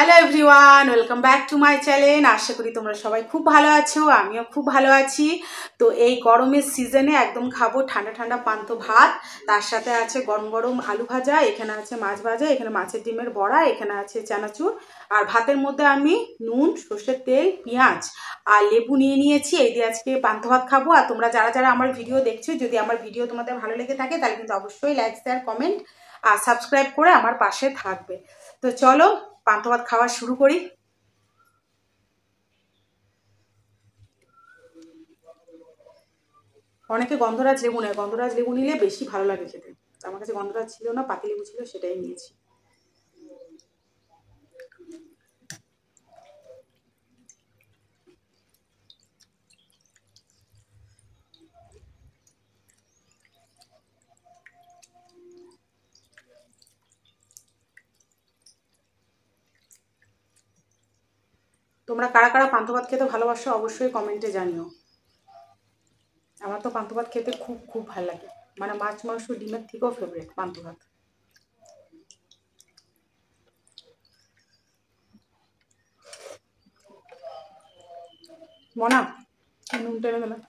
Hello everyone, welcome back to my channel. আশা করি তোমরা সবাই খুব ভালো আছো, আমিও খুব ভালো আছি। তো এই গরমের সিজনে একদম খাবো ঠান্ডা ঠান্ডা পান্তা ভাত, তার সাথে আছে গরম গরম আলু ভাজা, এখানে আছে মাছ ভাজা, এখানে মাছের ডিমের বড়া, এখানে আছে চানাচুর। আর ভাতের মধ্যে আমি নুন, সর্ষের তেল, পেঁয়াজ আর লেবু নিয়ে নিয়েছি। এই দিয়ে আজকে পান্তা ভাত খাবো। আর তোমরা যারা যারা আমার ভিডিও দেখছো, যদি আমার ভিডিও তোমাদের ভালো লেগে থাকে তাহলে কিন্তু অবশ্যই লাইক, শেয়ার, কমেন্ট আর সাবস্ক্রাইব করে আমার পাশে থাকবে। তো চলো পান্তা ভাত খাওয়া শুরু করি। অনেকে গন্ধরাজ লেবু নেয়, গন্ধরাজ লেবু নিলে বেশি ভালো লাগে খেতে। আমার কাছে গন্ধরাজ ছিল না, পাতি লেবু ছিল, সেটাই নিয়েছি। তোমরা কারা কারা পান্তা ভাত খেতে ভালোবাসো অবশ্যই কমেন্টে জানিও। আমার তো পান্তা ভাত খেতে খুব খুব ভালো লাগে, মানে মাছ মাংস ডিমের থেকেও ফেভারিট পান্তা ভাত। মনা নুন টেনে দিলাম।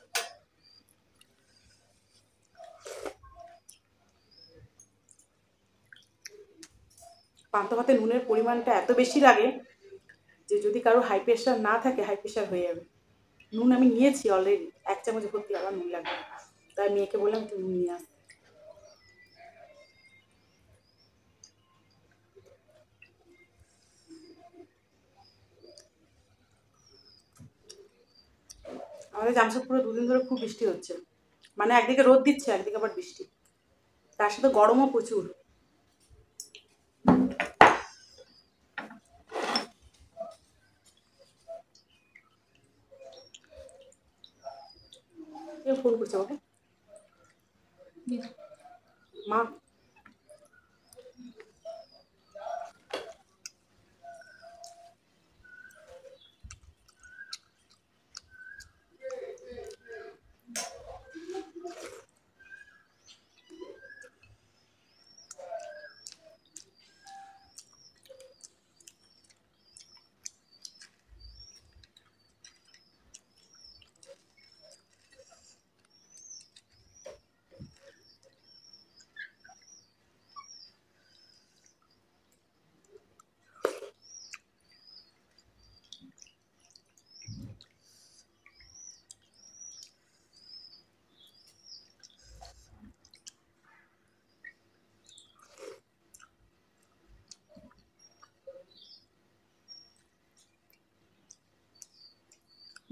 পান্তা ভাতে নুনের পরিমাণটা এত বেশি লাগে যে যদি কারো হাই প্রেশার না থাকে, হাই প্রেশার হয়ে যাবে। নুন আমি নিয়েছি অলরেডি, 1 চামচ ভর্তি, আবার নুন লাগবে। তাই মেয়েকে বললাম একটু নুন নিয়ে আসতে। আমাদের জামশেদপুরে 2 দিন ধরে খুব বৃষ্টি হচ্ছে, মানে একদিকে রোদ দিচ্ছে একদিকে আবার বৃষ্টি, তার সাথে গরমও প্রচুর। কেউ ফোন করছে আমাকে, মা।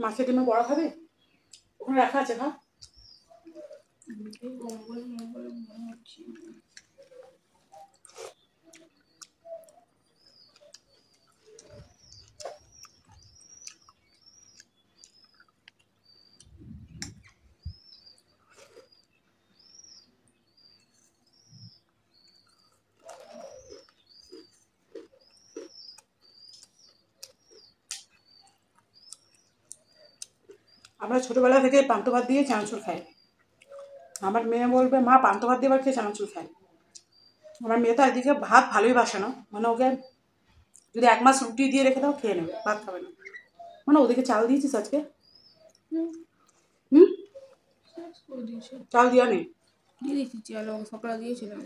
মাছের ডিমে বড়া খাবে? ওখানে রাখা আছে, খা। আমরা ছোটবেলা থেকে পান্তা ভাত দিয়ে চানাচুর খাই। আমার মেয়ে বলবে মা পান্তা ভাত দিয়ে আবার খেয়ে চানাচুর খাই। আমার মেয়ে তো একদিকে ভাত ভালোই বাসে না, মানে ওকে যদি 1 মাস রুটি দিয়ে রেখে দাও খেয়ে নেবে, ভাত খাবে না। মানে ওদিকে চাল দিয়েছিস আজকে? হুম, চাল দেওয়া নেই? দিয়ে দিচ্ছি চাল, সকালে দিয়েছিলাম।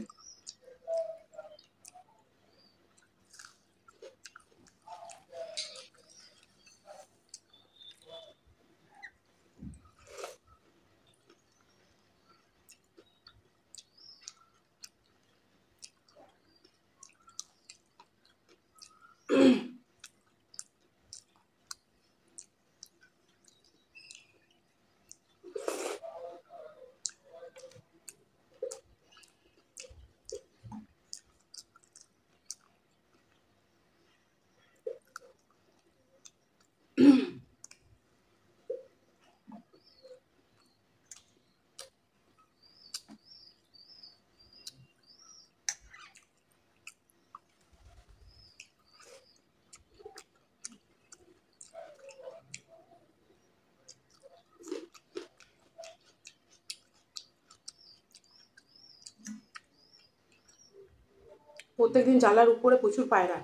প্রত্যেকদিন জানলার উপরে প্রচুর পায়রা।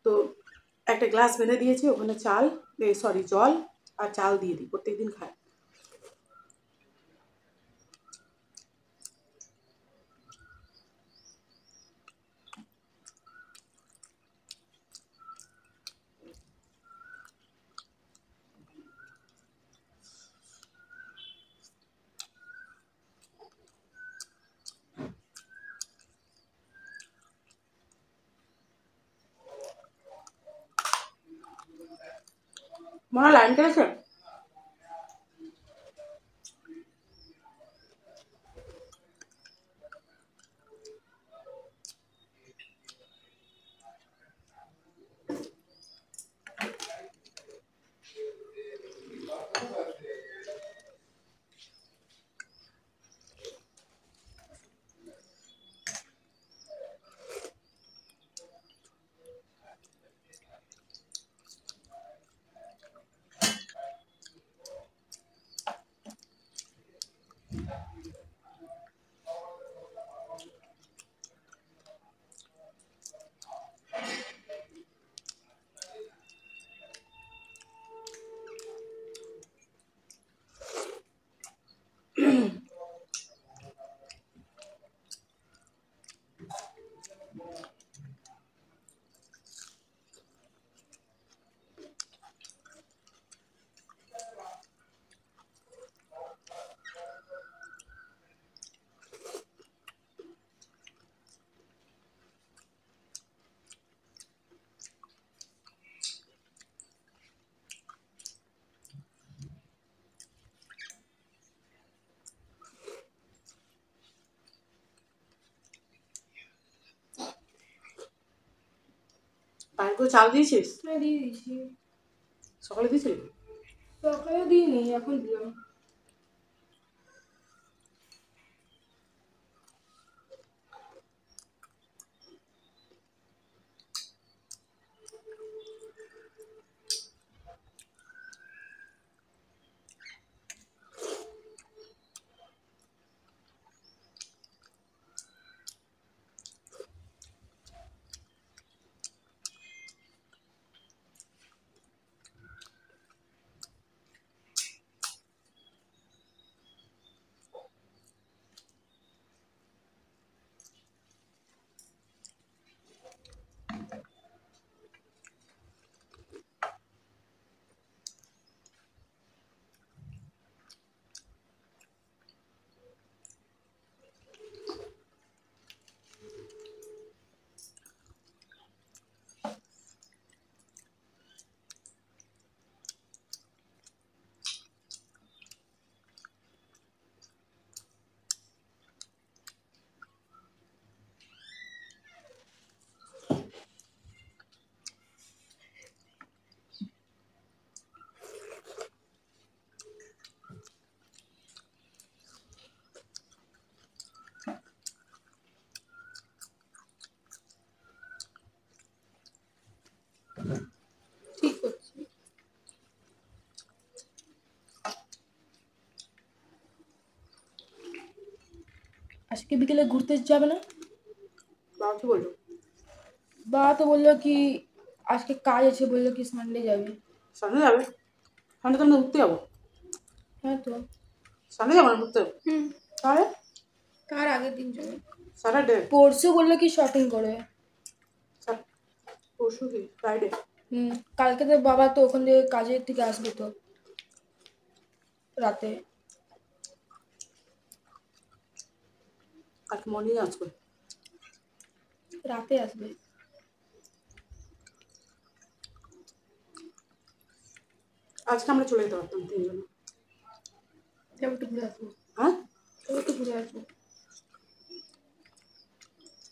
তো একটা গ্লাস বেঁধে দিয়েছি, ওখানে জল আর চাল দিয়ে দিই, প্রত্যেকদিন খাই। মনে লাইন কেটেছে? বাইরে করে চাল দিয়েছিস? হ্যাঁ দিয়ে দিয়েছি। সকালে দিয়েছিলি? সকালে দিইনি, এখন দিলাম। ঠিক করছি। আজকে বিকেলে ঘুরতে যাবে না? বাবা কি বললো? বাবা তো বললো কি আজকে কাজ আছে, বললো কি সানডে যাবে। সামনে যাবে? সামনে তো আমরা ঘুরতে যাবো। হ্যাঁ তো। সামনে যাবো না ঘুরতে? হুম। তাহলে তার আগের দিন যাবে। স্যাটারডে? পরশু বললো কি শপিং করবে। পরশু কি ফ্রাইডে? কালকে তো বাবা তো ওখান থেকে কাজের থেকে আসবে তো রাতে। কালকে মর্নিং আসবে? রাতে আসবে। আজকে আমরা চলে যেতে পারতাম তিনজনে। যাবো একটু ঘুরে আসবো। হ্যাঁ? যাবো একটু ঘুরে আসবো।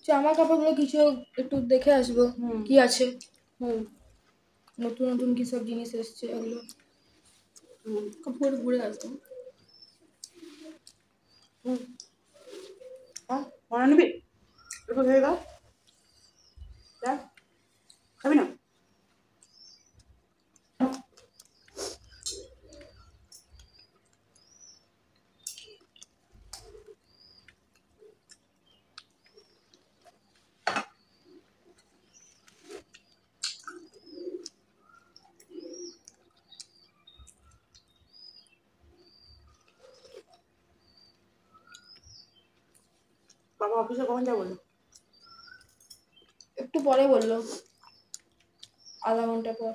জামা কাপড়গুলো কিছু একটু দেখে আসবো কি আছে, হুম নতুন নতুন কি সব জিনিস এসছে ওগুলো হুম কাপড় ঘুরে আসবো। হুম। হ্যাঁ, মনে নিবি? একটু খেয়ে দাও। দেখ, খাবি না? বাবা অফিসে কখন যাবো? একটু পরে বললো, আধা ঘন্টা পর।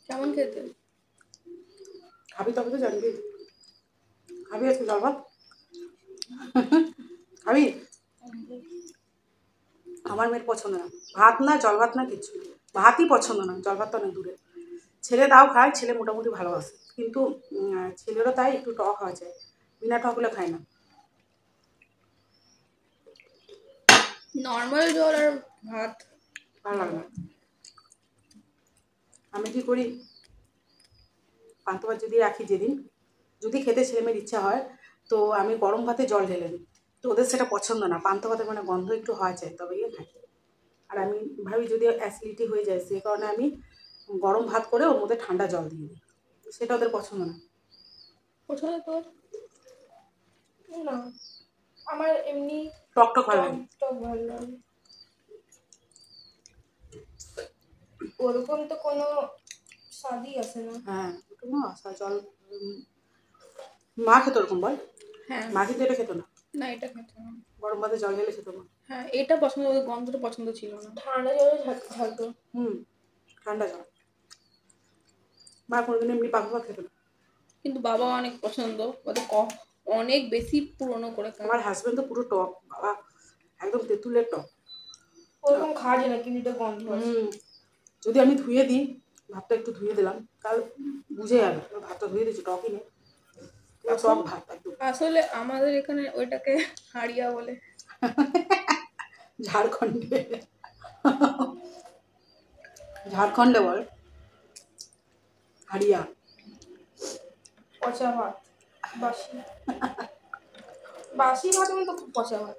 কেমন খেতে? খাবি তবে তো জানবি। খাবি আজকে জল ভাত? খাবি? আমার মেয়ের পছন্দ না ভাত, না জল ভাত, না কিছু। ভাতই পছন্দ না, জল ভাত তো অনেক দূরে। ছেলে তাও খায়, ছেলে মোটামুটি ভালোবাসে, কিন্তু ছেলেরও তাই একটু টক হওয়া যায়, বিনা টক হলে খায় না। নর্মাল জল আর ভাত ভালো লাগে না। আমি কি করি, পান্তা ভাত যদি রাখি যেদিন, যদি খেতে ছেলে মেয়ের ইচ্ছা হয়, তো আমি গরম ভাতে জল ঢেলে দিই। তো ওদের সেটা পছন্দ না, পান্তা ভাতে মানে গন্ধ একটু হওয়া চাই, তবে গিয়ে খাই। আর আমি ভাবি যদি অ্যাসিডিটি হয়ে যায়, সেই কারণে আমি গরম ভাত করে ওর মধ্যে ঠান্ডা জল দিয়ে দিই, সেটা ওদের পছন্দ না। পছন্দ তোর? না, আমার এমনি টক টক ভালো লাগে। টক ভালো লাগে। ওরকম তো কোনো স্বাদই আসে না। হ্যাঁ, ওটা না জল। মা খেত ওরকম, বল। হ্যাঁ, মা কিন্তু এটা খেত না, না এটা খেতে না। গরম ভাতে জল ঢেলে খেত না। হ্যাঁ, এটা পছন্দ, ওদের গন্ধটা পছন্দ ছিল না। ঠান্ডা জলে ঝালতো। ঠান্ডা জল। মা কোনোদিন এমনি পান্তা ভাত খেত না। কিন্তু বাবা অনেক পছন্দ, ওদের অনেক বেশি পুরনো করে খায়। আমার হাজবেন্ড তো পুরো টক, বাবা, একদম তেঁতুলের টক। ওরকম খাওয়া যায় না, কিন্তু এটা গন্ধ আছে। যদি আমি ধুয়ে দিই, ভাতটা একটু ধুয়ে দিলাম, তাহলে বুঝে যাবে ভাতটা ধুয়ে দিচ্ছি, টকই নেই, টক ভাত একদম। আসলে আমাদের এখানে ওইটাকে হাড়িয়া বলে। ঝাড়খণ্ডে, ঝাড়খণ্ডে বল হাড়িয়া। পচা ভাত, বাসি বাসি ভাত মানে তো পচা ভাত।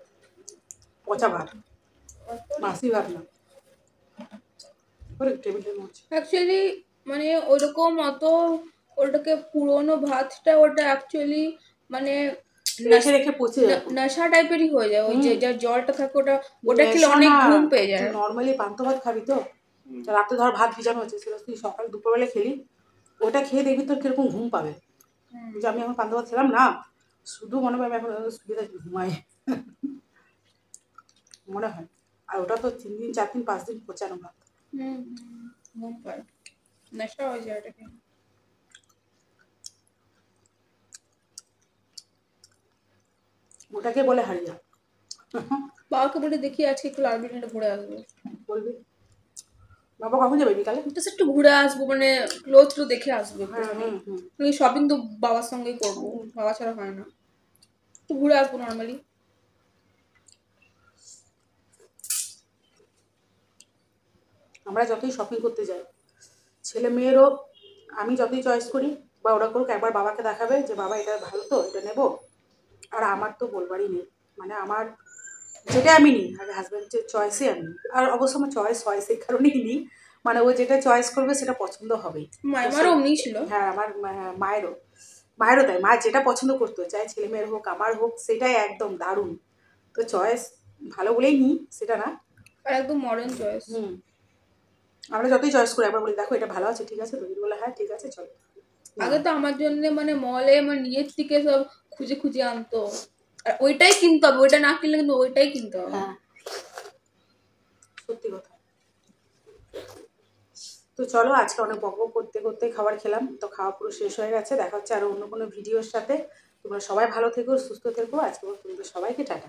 পচা ভাত, বাসি ভাত না। টেবিলের মধ্যে অ্যাকচুয়ালি মানে ওরকম অত, ওটাকে পুরোনো ভাতটা ওটা অ্যাকচুয়ালি মানে রেখে রেখে পচে যায়। নেশা টাইপেরই হয়ে যায়। ওই যে যার জলটা থাকে ওটা খেলে অনেক ঘুম পেয়ে যায়। নর্মালি পান্তা ভাত খাবি তো, রাতে ধর ভাত ভিজানো হচ্ছে, সেটা তুই সকাল দুপুরবেলা খেলি, ওটা খেয়ে দেখবি তোর কিরকম ঘুম পাবে। যে আমি এখন পান্তা ভাত খেলাম না, শুধু মনে হয় আমি এখন সুবিধা ঘুমাই, মনে হয়। আর ওটা তো 3 দিন 4 দিন 5 দিন পচানো ভাত। ঘুম পায়, নেশা হয়ে যায় ওটাকে। ওটাকে বলে হাড়িয়া। বাবাকে বলে দেখি আজকে একটু লালবিনটা ঘুরে আসবো। বলবি বাবা কখন যাবে? বিকালে? জাস্ট একটু ঘুরে আসবো, মানে ক্লোথ তো দেখে আসবো একটুখানি। হুম। শপিং তো বাবার সঙ্গেই করবো, বাবা ছাড়া হয় না। একটু ঘুরে আসবো নর্মালি। আমরা যতই শপিং করতে যাই, ছেলে মেয়েরও, আমি যতই চয়েস করি বা ওরা করুক, একবার বাবাকে দেখাবে যে বাবা এটা ভালো তো, এটা নেবো। আর আমার তো বলবারই নেই, মানে আমার যেটা আমি নিই, আগে হাজব্যান্ডের চয়েসে আমি নিই। আর অবশ্য আমার চয়েস হয় সেই কারণেই নিই, মানে ও যেটা চয়েস করবে সেটা পছন্দ হবেই। আমারও অমনি ছিল। হ্যাঁ, আমার মায়েরও তাই। মা যেটা পছন্দ করতো, চাই ছেলে মেয়ের হোক আমার হোক, সেটাই একদম দারুণ। তো চয়েস ভালো বলেই নিই, সেটা না। আর একদম মডার্ন চয়েস। আমরা যতই চয়েস করি একবার বলি দেখো এটা ভালো আছে, ঠিক আছে, রোহিত বলে হ্যাঁ ঠিক আছে চলো। আগে তো আমার জন্য মানে মলে আমার নিজের থেকে সব খুঁজে খুঁজে আনতো, আর ওইটাই কিনতে হবে, ওইটা না কিনলে কিন্তু ওইটাই কিনতে হবে। হ্যাঁ সত্যি কথা। তো চলো আজকে অনেক বক বক করতে করতে খাবার খেলাম, তো খাওয়া পুরো শেষ হয়ে গেছে। দেখা হচ্ছে আরো অন্য কোনো ভিডিওর সাথে। তোমরা সবাই ভালো থেকো, সুস্থ থেকো। আজকে তোমাদের সবাইকে টাটা।